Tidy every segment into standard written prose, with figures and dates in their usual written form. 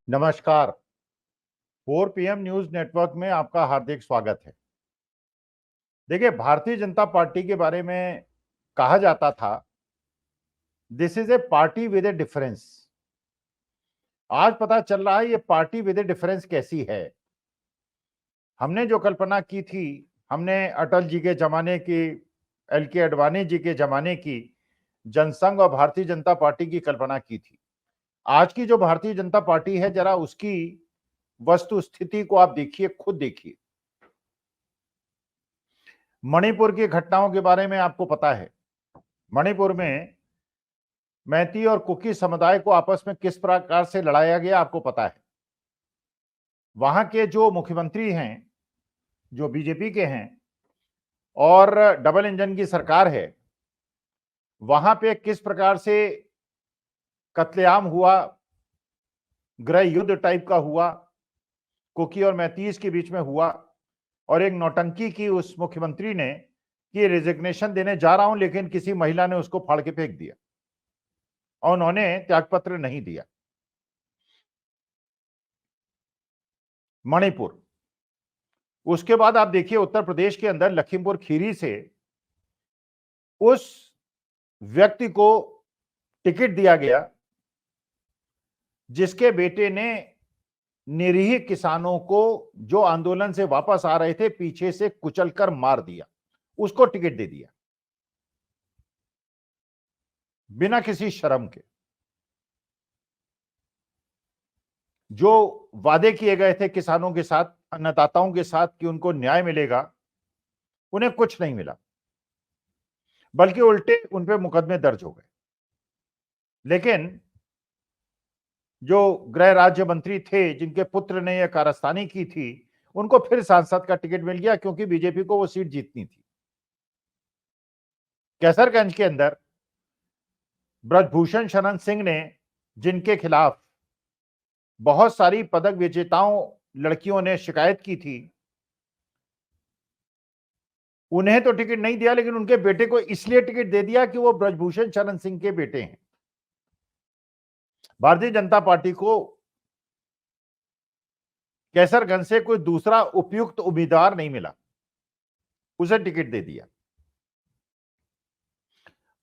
नमस्कार। 4 PM news network में आपका हार्दिक स्वागत है। देखिए, भारतीय जनता पार्टी के बारे में कहा जाता था, this is a party with A difference. आज पता चल रहा है ये पार्टी विद ए डिफरेंस कैसी है। हमने जो कल्पना की थी, हमने अटल जी के जमाने की, एल के अडवाणी जी के जमाने की जनसंघ और भारतीय जनता पार्टी की कल्पना की थी। आज की जो भारतीय जनता पार्टी है, जरा उसकी वस्तु स्थिति को आप देखिए, खुद देखिए। मणिपुर की घटनाओं के बारे में आपको पता है। मणिपुर में मैती और कुकी समुदाय को आपस में किस प्रकार से लड़ाया गया, आपको पता है। वहां के जो मुख्यमंत्री हैं, जो बीजेपी के हैं और डबल इंजन की सरकार है, वहां पे किस प्रकार से कत्लेआम हुआ, गृह युद्ध टाइप का हुआ, कुकी और मैतीस के बीच में हुआ। और एक नौटंकी की उस मुख्यमंत्री ने कि रिजिग्नेशन देने जा रहा हूं, लेकिन किसी महिला ने उसको फाड़ के फेंक दिया और उन्होंने त्यागपत्र नहीं दिया। मणिपुर, उसके बाद आप देखिए उत्तर प्रदेश के अंदर लखीमपुर खीरी से उस व्यक्ति को टिकट दिया गया जिसके बेटे ने निरीह किसानों को जो आंदोलन से वापस आ रहे थे पीछे से कुचलकर मार दिया, उसको टिकट दे दिया बिना किसी शर्म के। जो वादे किए गए थे किसानों के साथ, अन्नदाताओं के साथ कि उनको न्याय मिलेगा, उन्हें कुछ नहीं मिला, बल्कि उल्टे उन पे मुकदमे दर्ज हो गए। लेकिन जो गृह राज्य मंत्री थे, जिनके पुत्र ने यह कारस्तानी की थी, उनको फिर सांसद का टिकट मिल गया, क्योंकि बीजेपी को वो सीट जीतनी थी। कैसरगंज के अंदर ब्रजभूषण शरण सिंह ने, जिनके खिलाफ बहुत सारी पदक विजेताओं लड़कियों ने शिकायत की थी, उन्हें तो टिकट नहीं दिया, लेकिन उनके बेटे को इसलिए टिकट दे दिया कि वो ब्रजभूषण शरण सिंह के बेटे हैं। भारतीय जनता पार्टी को कैसरगंज से कोई दूसरा उपयुक्त उम्मीदवार नहीं मिला, उसे टिकट दे दिया।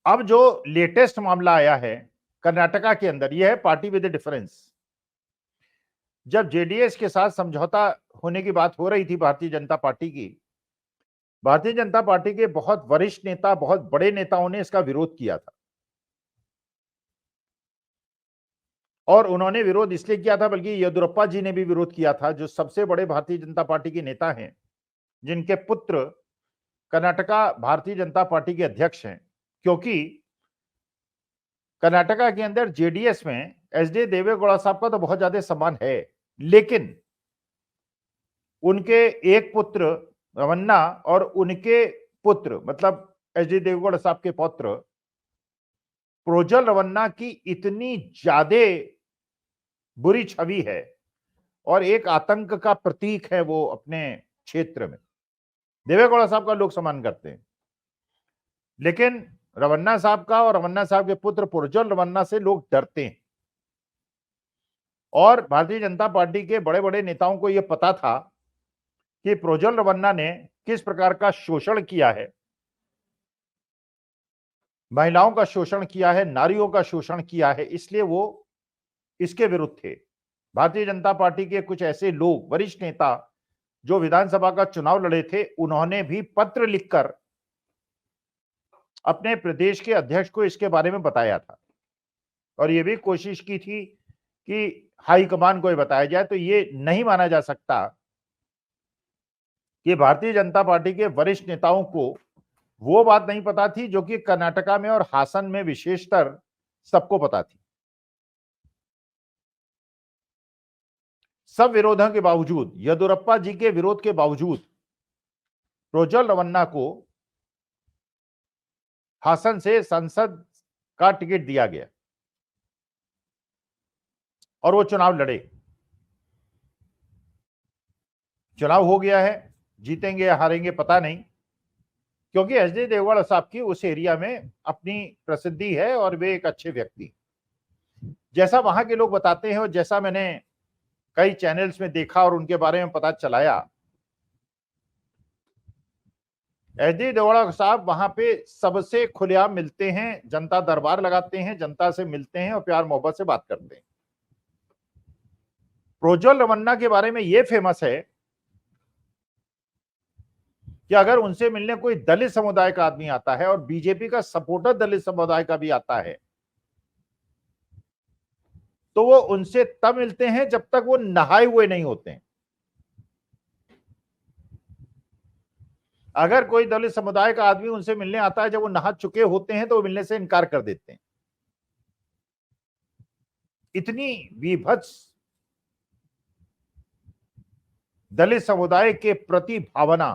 अब जो लेटेस्ट मामला आया है कर्नाटका के अंदर, यह है पार्टी विद डिफरेंस। जब जेडीएस के साथ समझौता होने की बात हो रही थी भारतीय जनता पार्टी की, भारतीय जनता पार्टी के बहुत वरिष्ठ नेता, बहुत बड़े नेताओं ने इसका विरोध किया था। और उन्होंने विरोध इसलिए किया था, बल्कि येदुरप्पा जी ने भी विरोध किया था, जो सबसे बड़े भारतीय जनता पार्टी के नेता हैं, जिनके पुत्र कर्नाटका भारतीय जनता पार्टी के अध्यक्ष हैं। क्योंकि कर्नाटका के अंदर जेडीएस में एचडी देवेगौड़ा साहब का तो बहुत ज्यादा सम्मान है, लेकिन उनके एक पुत्र रमन्ना और उनके पुत्र, मतलब एचडी देवेगौड़ा साहब के पुत्र प्रोज्वल रमन्ना की इतनी ज्यादा बुरी छवि है और एक आतंक का प्रतीक है वो अपने क्षेत्र में। देवेगौड़ा साहब का लोग सम्मान करते हैं, लेकिन रमन्ना साहब का और रमन्ना साहब के पुत्र प्रोज्वल रमन्ना से लोग डरते हैं। और भारतीय जनता पार्टी के बड़े बड़े नेताओं को यह पता था कि प्रोज्वल रमन्ना ने किस प्रकार का शोषण किया है, महिलाओं का शोषण किया है, नारियों का शोषण किया है, इसलिए वो इसके विरुद्ध थे। भारतीय जनता पार्टी के कुछ ऐसे लोग, वरिष्ठ नेता, जो विधानसभा का चुनाव लड़े थे, उन्होंने भी पत्र लिखकर अपने प्रदेश के अध्यक्ष को इसके बारे में बताया था और यह भी कोशिश की थी कि हाईकमान को बताया जाए। तो ये नहीं माना जा सकता कि भारतीय जनता पार्टी के वरिष्ठ नेताओं को वो बात नहीं पता थी जो कि कर्नाटका में और हासन में विशेषतर सबको पता थी। सब विरोधों के बावजूद, येदुरप्पा जी के विरोध के बावजूद, प्रोज्वल रमन्ना को हासन से संसद का टिकट दिया गया और वो चुनाव लड़े। चुनाव हो गया है, जीतेंगे या हारेंगे पता नहीं, क्योंकि एचडी देवेगौड़ा साहब की उस एरिया में अपनी प्रसिद्धि है और वे एक अच्छे व्यक्ति, जैसा वहां के लोग बताते हैं और जैसा मैंने कई चैनल्स में देखा और उनके बारे में पता चलाया। अजय देवगन साहब वहां पे सबसे खुलेआम मिलते हैं, जनता दरबार लगाते हैं, जनता से मिलते हैं और प्यार मोहब्बत से बात करते हैं। प्रोज्वल रमन्ना के बारे में यह फेमस है कि अगर उनसे मिलने कोई दलित समुदाय का आदमी आता है और बीजेपी का सपोर्टर दलित समुदाय का भी आता है तो वो उनसे तब मिलते हैं जब तक वो नहाए हुए नहीं होते हैं। अगर कोई दलित समुदाय का आदमी उनसे मिलने आता है जब वो नहा चुके होते हैं तो वो मिलने से इनकार कर देते हैं। इतनी विभत्स दलित समुदाय के प्रति भावना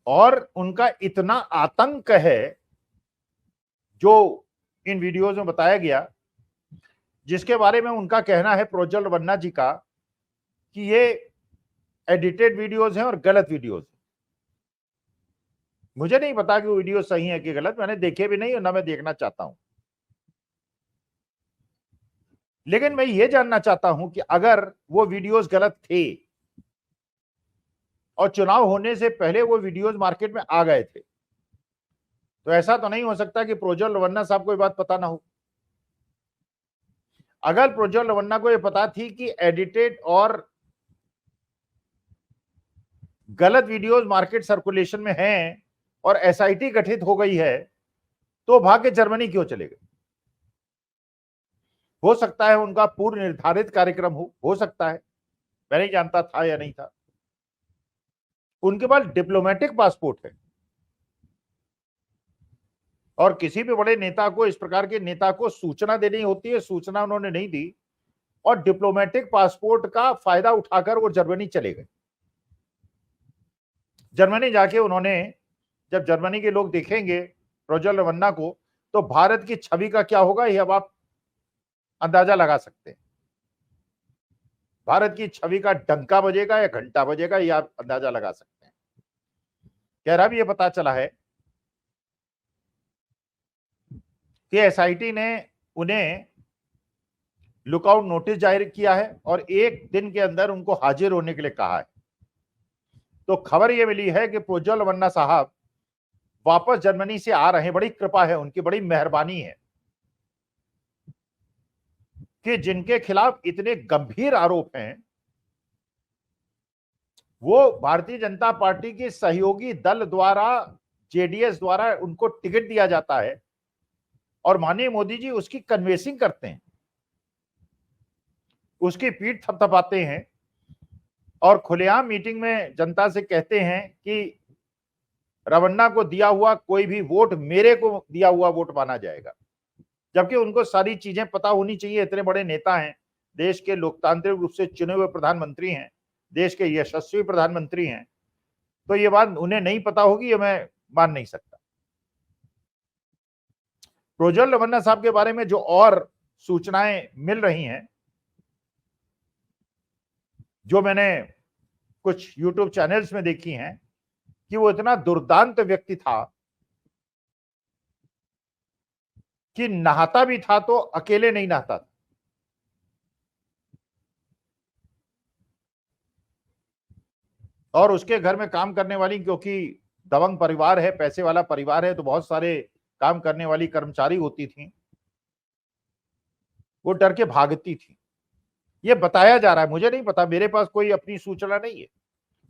और उनका इतना आतंक है जो इन वीडियोज में बताया गया, जिसके बारे में उनका कहना है प्रोज्वल रमन्ना जी का कि ये एडिटेड वीडियोज हैं और गलत वीडियोज। मुझे नहीं पता कि वो वीडियो सही है कि गलत, मैंने देखे भी नहीं और ना मैं देखना चाहता हूं। लेकिन मैं ये जानना चाहता हूं कि अगर वो वीडियोज गलत थे और चुनाव होने से पहले वो वीडियोज मार्केट में आ गए थे तो ऐसा तो नहीं हो सकता कि प्रोज्वल रमन्ना साहब को ये बात पता ना हो। अगर प्रोज्वल रमन्ना को ये पता थी कि एडिटेड और गलत वीडियोज मार्केट सर्कुलेशन में हैं और एसआईटी गठित हो गई है तो भाग के जर्मनी क्यों चले गए? हो सकता है उनका पूर्व निर्धारित कार्यक्रम हो सकता है, मैं नहीं जानता था या नहीं था। उनके पास डिप्लोमेटिक पासपोर्ट है और किसी भी बड़े नेता को, इस प्रकार के नेता को सूचना देनी होती है, सूचना उन्होंने नहीं दी और डिप्लोमेटिक पासपोर्ट का फायदा उठाकर वो जर्मनी चले गए। जर्मनी जाके उन्होंने, जब जर्मनी के लोग देखेंगे प्रोज्वल रमन्ना को तो भारत की छवि का क्या होगा ये अब आप अंदाजा लगा सकते हैं। भारत की छवि का डंका बजेगा या घंटा बजेगा ये आप अंदाजा लगा सकते हैं। कह रहा भी ये पता चला है कि एसआईटी ने उन्हें लुकआउट नोटिस जारी किया है और 1 दिन के अंदर उनको हाजिर होने के लिए कहा है। तो खबर यह मिली है कि प्रोज्वल रमन्ना साहब वापस जर्मनी से आ रहे हैं। बड़ी कृपा है उनकी, बड़ी मेहरबानी है कि जिनके खिलाफ इतने गंभीर आरोप हैं वो भारतीय जनता पार्टी के सहयोगी दल द्वारा, जेडीएस द्वारा उनको टिकट दिया जाता है और माननीय मोदी जी उसकी कन्वेंसिंग करते हैं, उसकी पीठ थपथपाते हैं और खुलेआम मीटिंग में जनता से कहते हैं कि रमन्ना को दिया हुआ कोई भी वोट मेरे को दिया हुआ वोट माना जाएगा। जबकि उनको सारी चीजें पता होनी चाहिए, इतने बड़े नेता हैं, देश के लोकतांत्रिक रूप से चुने हुए प्रधानमंत्री हैं, देश के यशस्वी प्रधानमंत्री हैं, तो ये बात उन्हें नहीं पता होगी ये मैं मान नहीं सकता। प्रोज्वल रमन्ना साहब के बारे में जो और सूचनाएं मिल रही हैं, जो मैंने कुछ यूट्यूब चैनल्स में देखी हैं, कि वो इतना दुर्दांत व्यक्ति था कि नहाता भी था तो अकेले नहीं नहाता था। और उसके घर में काम करने वाली, क्योंकि दबंग परिवार है, पैसे वाला परिवार है, तो बहुत सारे काम करने वाली कर्मचारी होती थी, वो डर के भागती थी। ये बताया जा रहा है, मुझे नहीं पता, मेरे पास कोई अपनी सूचना नहीं है,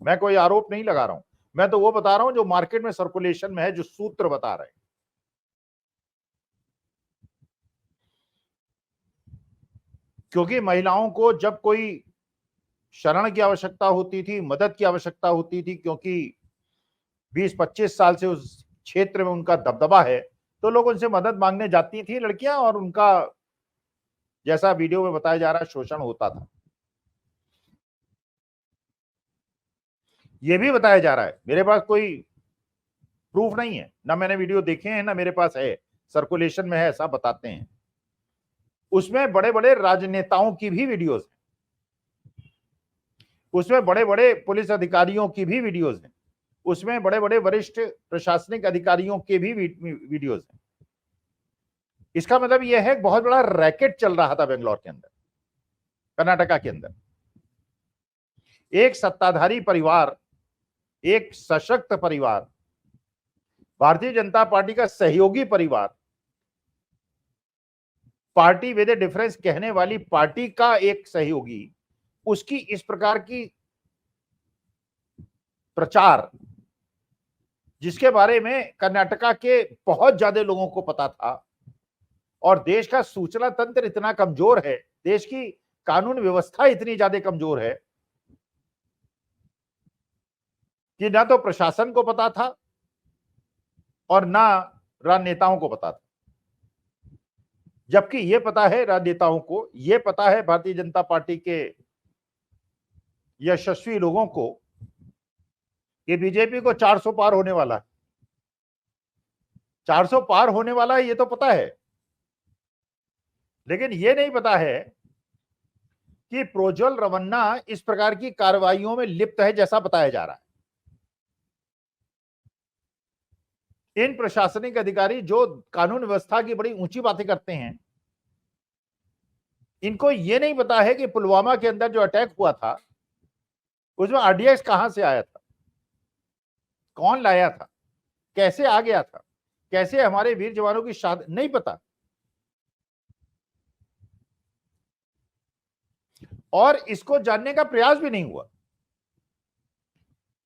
मैं कोई आरोप नहीं लगा रहा हूं, मैं तो वो बता रहा हूं जो मार्केट में सर्कुलेशन में है, जो सूत्र बता रहे हैं। क्योंकि महिलाओं को जब कोई शरण की आवश्यकता होती थी, मदद की आवश्यकता होती थी, क्योंकि 20-25 साल से उस क्षेत्र में उनका दबदबा है, तो लोग उनसे मदद मांगने जाती थी लड़कियां और उनका, जैसा वीडियो में बताया जा रहा है, शोषण होता था। यह भी बताया जा रहा है, मेरे पास कोई प्रूफ नहीं है, ना मैंने वीडियो देखे हैं, ना मेरे पास है, सर्कुलेशन में है, ऐसा बताते हैं। उसमें बड़े बड़े राजनेताओं की भी वीडियोस हैं, उसमें बड़े बड़े पुलिस अधिकारियों की भी वीडियोस हैं, उसमें बड़े बड़े वरिष्ठ प्रशासनिक अधिकारियों के भी वीडियोस हैं। इसका मतलब यह है बहुत बड़ा रैकेट चल रहा था बेंगलोर के अंदर, कर्नाटका के अंदर। एक सत्ताधारी परिवार, एक सशक्त परिवार, भारतीय जनता पार्टी का सहयोगी परिवार, पार्टी विद ए डिफरेंस कहने वाली पार्टी का एक सहयोगी, उसकी इस प्रकार की प्रचार, जिसके बारे में कर्नाटका के बहुत ज्यादा लोगों को पता था, और देश का सूचना तंत्र इतना कमजोर है, देश की कानून व्यवस्था इतनी ज्यादा कमजोर है कि ना तो प्रशासन को पता था और ना राजनेताओं को पता था। जबकि यह पता है राजनेताओं को, यह पता है भारतीय जनता पार्टी के यशस्वी लोगों को कि बीजेपी को 400 पार होने वाला है, 400 पार होने वाला है, ये तो पता है। लेकिन यह नहीं पता है कि प्रोज्वल रमन्ना इस प्रकार की कार्रवाइयों में लिप्त है जैसा बताया जा रहा है। इन प्रशासनिक अधिकारी जो कानून व्यवस्था की बड़ी ऊंची बातें करते हैं, इनको यह नहीं पता है कि पुलवामा के अंदर जो अटैक हुआ था उसमें आरडीएक्स कहां से आया था, कौन लाया था, कैसे आ गया था, कैसे हमारे वीर जवानों की शादी, नहीं पता। और इसको जानने का प्रयास भी नहीं हुआ,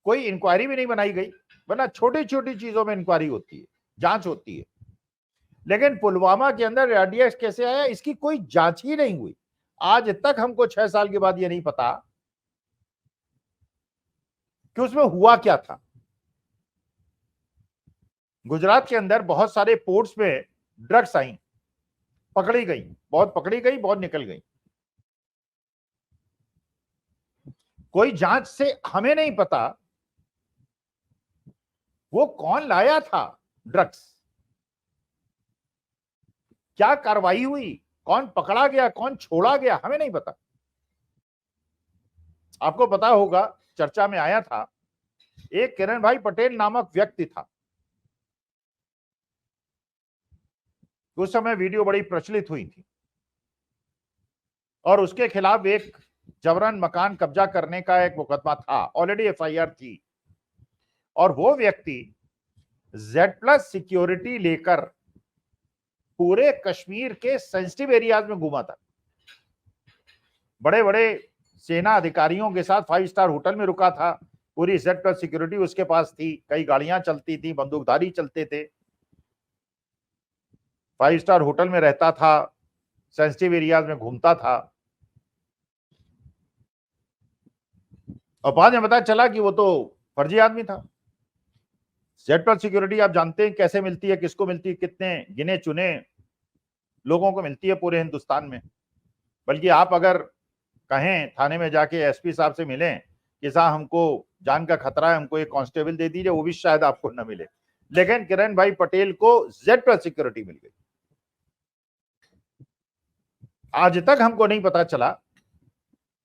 कोई इंक्वायरी भी नहीं बनाई गई, वरना छोटी छोटी चीजों में इंक्वायरी होती है, जांच होती है। लेकिन पुलवामा के अंदर आरडीएक्स कैसे आया, इसकी कोई जांच ही नहीं हुई। आज तक हमको 6 साल के बाद यह नहीं पता कि उसमें हुआ क्या था। गुजरात के अंदर बहुत सारे पोर्ट्स में ड्रग्स आई, पकड़ी गई, बहुत पकड़ी गई, बहुत निकल गई। कोई जांच से हमें नहीं पता वो कौन लाया था ड्रग्स, क्या कार्रवाई हुई, कौन पकड़ा गया, कौन छोड़ा गया, हमें नहीं पता। आपको पता होगा, चर्चा में आया था, एक किरण भाई पटेल नामक व्यक्ति था, उस समय वीडियो बड़ी प्रचलित हुई थी, और उसके खिलाफ एक जबरन मकान कब्जा करने का एक मुकदमा था, ऑलरेडी एफआईआर थी। और वो व्यक्ति Z+ सिक्योरिटी लेकर पूरे कश्मीर के सेंसिटिव एरियाज में घूमा था, बड़े बड़े सेना अधिकारियों के साथ 5 स्टार होटल में रुका था, पूरी Z+ सिक्योरिटी उसके पास थी, कई गाड़ियां चलती थी, बंदूकधारी चलते थे, 5 स्टार होटल में रहता था, सेंसिटिव एरियाज में घूमता था। और बाद में पता चला कि वो तो फर्जी आदमी था। Z+ सिक्योरिटी आप जानते हैं कैसे मिलती है, किसको मिलती है, कितने गिने चुने लोगों को मिलती है पूरे हिंदुस्तान में। बल्कि आप अगर कहें थाने में जाके एसपी साहब से मिलें कि साहब हमको जान का खतरा है, हमको एक कांस्टेबल दे दीजिए, वो भी शायद आपको न मिले। लेकिन किरण भाई पटेल को Z+ सिक्योरिटी मिल गई। आज तक हमको नहीं पता चला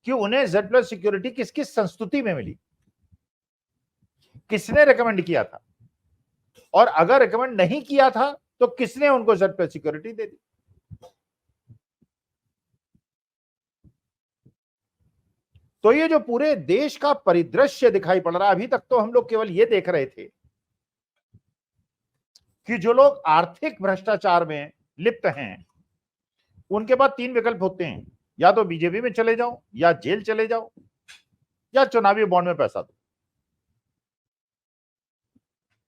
कि उन्हें Z+ सिक्योरिटी किस किस संस्तुति में मिली, किसने रेकमेंड किया था, और अगर रेकमेंड नहीं किया था तो किसने उनको Z+ सिक्योरिटी दे दी। तो ये जो पूरे देश का परिदृश्य दिखाई पड़ रहा है, अभी तक तो हम लोग केवल ये देख रहे थे कि जो लोग आर्थिक भ्रष्टाचार में लिप्त हैं उनके पास 3 विकल्प होते हैं, या तो बीजेपी में चले जाओ, या जेल चले जाओ, या चुनावी बॉन्ड में पैसा दो।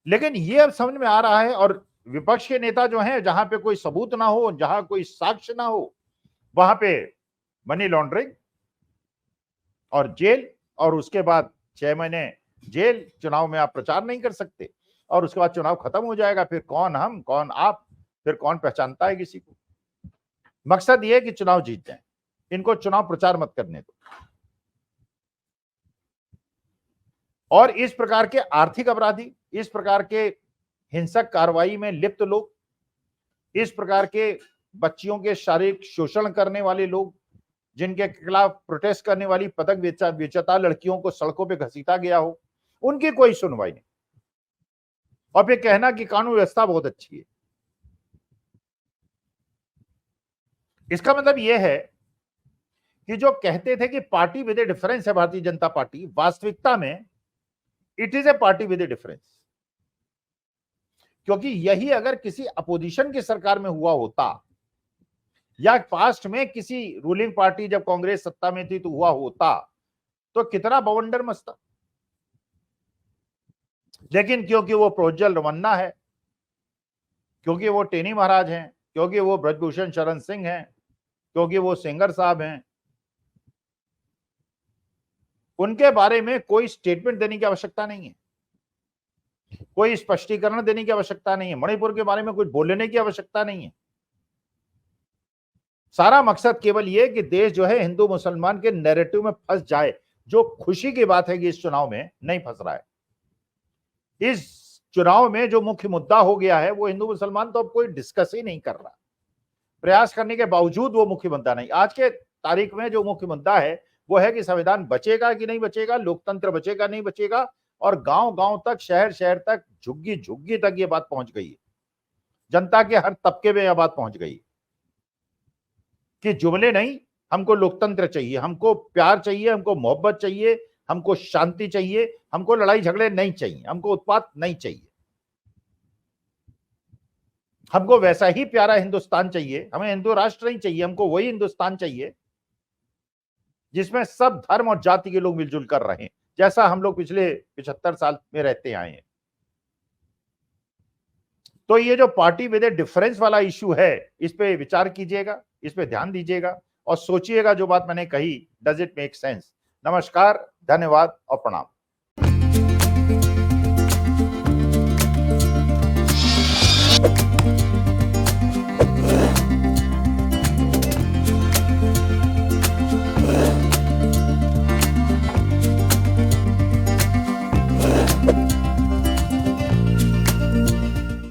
लेकिन ये अब समझ में आ रहा है, और विपक्ष के नेता जो हैं, जहां पे कोई सबूत ना हो, जहां कोई साक्ष्य ना हो, वहां पे मनी लॉन्ड्रिंग और जेल, और उसके बाद 6 महीने जेल, चुनाव में आप प्रचार नहीं कर सकते, और उसके बाद चुनाव खत्म हो जाएगा, फिर कौन हम कौन आप, फिर कौन पहचानता है किसी को। मकसद ये है कि चुनाव जीत जाए, इनको चुनाव प्रचार मत करने दो। और इस प्रकार के आर्थिक अपराधी, इस प्रकार के हिंसक कार्रवाई में लिप्त लोग, इस प्रकार के बच्चियों के शारीरिक शोषण करने वाले लोग, जिनके खिलाफ प्रोटेस्ट करने वाली पदक विजेता लड़कियों को सड़कों पे घसीटा गया हो, उनकी कोई सुनवाई नहीं। और फिर कहना कि कानून व्यवस्था बहुत अच्छी है। इसका मतलब यह है कि जो कहते थे कि पार्टी विद ए डिफरेंस है भारतीय जनता पार्टी, वास्तविकता में it is a party with A difference. क्योंकि यही अगर किसी अपोजिशन की सरकार में हुआ होता या पास्ट में किसी रूलिंग पार्टी जब कांग्रेस सत्ता में थी तो हुआ होता तो कितना बवंडर मचता। लेकिन क्योंकि वो प्रोज्वल रमन्ना है, क्योंकि वो टेनी महाराज हैं, क्योंकि वो ब्रजभूषण शरण सिंह हैं, क्योंकि वो सेंगर साहब हैं, उनके बारे में कोई स्टेटमेंट देने की आवश्यकता नहीं है, कोई स्पष्टीकरण देने की आवश्यकता नहीं है, मणिपुर के बारे में कुछ बोलने की आवश्यकता नहीं है। सारा मकसद केवल ये कि देश जो है हिंदू मुसलमान के नैरेटिव में फंस जाए। जो खुशी की बात है कि इस चुनाव में नहीं फंस रहा है। इस चुनाव में जो मुख्य मुद्दा हो गया है वो हिंदू मुसलमान तो अब कोई डिस्कस ही नहीं कर रहा। प्रयास करने के बावजूद वो मुख्य मुद्दा नहीं। आज के तारीख में जो मुख्य मुद्दा है वो है कि संविधान बचेगा कि नहीं बचेगा, लोकतंत्र बचेगा नहीं बचेगा, और गांव गांव तक, शहर शहर तक, झुग्गी झुग्गी तक ये बात पहुंच गई है। जनता के हर तबके में यह बात पहुंच गई कि जुमले नहीं, हमको लोकतंत्र चाहिए, हमको प्यार चाहिए, हमको मोहब्बत चाहिए, हमको शांति चाहिए, हमको लड़ाई झगड़े नहीं चाहिए, हमको उत्पात नहीं चाहिए, हमको वैसा ही प्यारा हिंदुस्तान चाहिए। हमें हिंदू राष्ट्र नहीं चाहिए, हमको वही हिंदुस्तान चाहिए जिसमें सब धर्म और जाति के लोग मिलजुल कर रहे हैं, जैसा हम लोग पिछले 75 साल में रहते आए हैं। तो ये जो पार्टी विद ए डिफरेंस वाला इश्यू है, इस पे विचार कीजिएगा, इस पे ध्यान दीजिएगा और सोचिएगा जो बात मैंने कही, डज इट मेक सेंस। नमस्कार, धन्यवाद और प्रणाम।